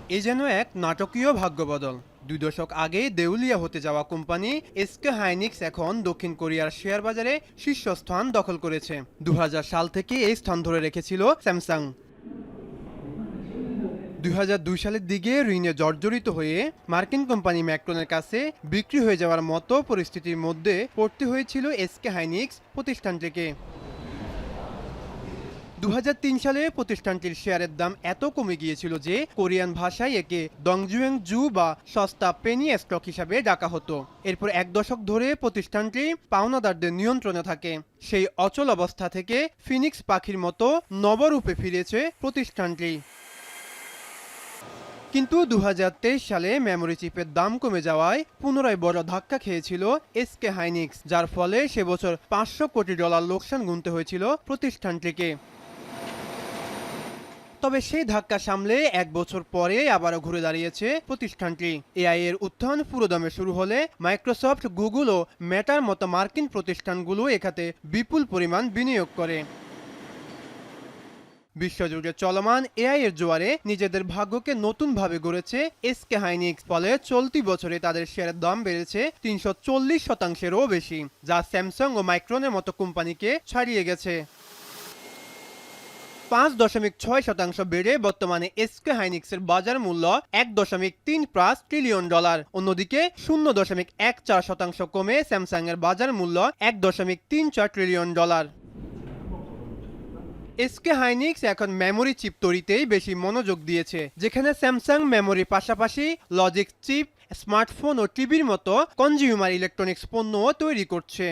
এ যেন এক নাটকীয় ভাগ্যবদল। 2 দশক আগে দেউলিয়া হতে যাওয়া কোম্পানি এসকে হাইনিক্স এখন দক্ষিণ কোরিয়ার শেয়ার বাজারে শীর্ষস্থান দখল করেছে। 2000 সাল থেকে এই স্থান ধরে রেখেছিল স্যামসাং। 2002 সালের দিকে ঋণে জর্জরিত হয়ে মার্কিন কোম্পানি ম্যাক্রনের কাছে বিক্রি হয়ে যাওয়ার মতো পরিস্থিতির মধ্যে পড়তে হয়েছিল এসকে হাইনিক্স প্রতিষ্ঠানটিকে। 2003 সালে প্রতিষ্ঠানটির শেয়ারের দাম এত কমে গিয়েছিল যে কোরিয়ান ভাষায় একে দংজুয়েং জু বা সস্তা পেনি স্টক হিসাবে ডাকা হতো। এরপর 1 দশক ধরে প্রতিষ্ঠানটি পাওনাদারদের নিয়ন্ত্রণে থাকে। সেই অচল অবস্থা থেকে ফিনিক্স পাখির মতো নবরূপে ফিরেছে প্রতিষ্ঠানটি। কিন্তু 2023 সালে মেমোরি চিপের দাম কমে যাওয়ায় পুনরায় বড় ধাক্কা খেয়েছিল এসকে হাইনিক্স, যার ফলে সে বছর $500 কোটি লোকসান গুনতে হয়েছিল প্রতিষ্ঠানটিকে। তবে সেই ধাক্কা সামলে 1 বছর পরে আবারও ঘুরে দাঁড়িয়েছে প্রতিষ্ঠানটি। এআই এর উত্থান পুরোদমে শুরু হলে মাইক্রোসফট, গুগল ও মেটার মতো মার্কিন প্রতিষ্ঠানগুলো এখাতে বিপুল পরিমাণ বিনিয়োগ করে। বিশ্বজুড়ে চলমান এআই এর জোয়ারে নিজেদের ভাগ্যকে নতুনভাবে গড়েছে এসকে হাইনিক্স। ফলে চলতি বছরে তাদের শেয়ারের দাম বেড়েছে 340%-এরও বেশি, যা স্যামসাং ও মাইক্রনের মতো কোম্পানিকে ছাড়িয়ে গেছে। 5.6% বেড়ে বর্তমানে এসকে হাইনিক্সের বাজার মূল্য $1.35 ট্রিলিয়ন। অন্যদিকে 0.14% কমে স্যামসাং এর বাজার মূল্য $1.34 ট্রিলিয়ন। এসকে হাইনিক্স এখন মেমোরি চিপ তৈরিতেই বেশি মনোযোগ দিয়েছে, যেখানে স্যামসাং মেমোরির পাশাপাশি লজিক চিপ, স্মার্টফোন ও টিভির মতো কনজিউমার ইলেকট্রনিক্স পণ্যও তৈরি করছে।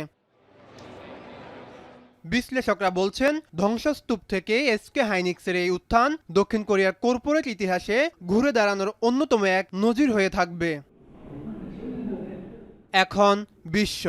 বিশ্লেষকরা বলছেন, ধ্বংসস্তূপ থেকে এসকে হাইনিক্সের এই উত্থান দক্ষিণ কোরিয়ার কর্পোরেট ইতিহাসে ঘুরে দাঁড়ানোর অন্যতম এক নজির হয়ে থাকবে। এখন বিশ্ব।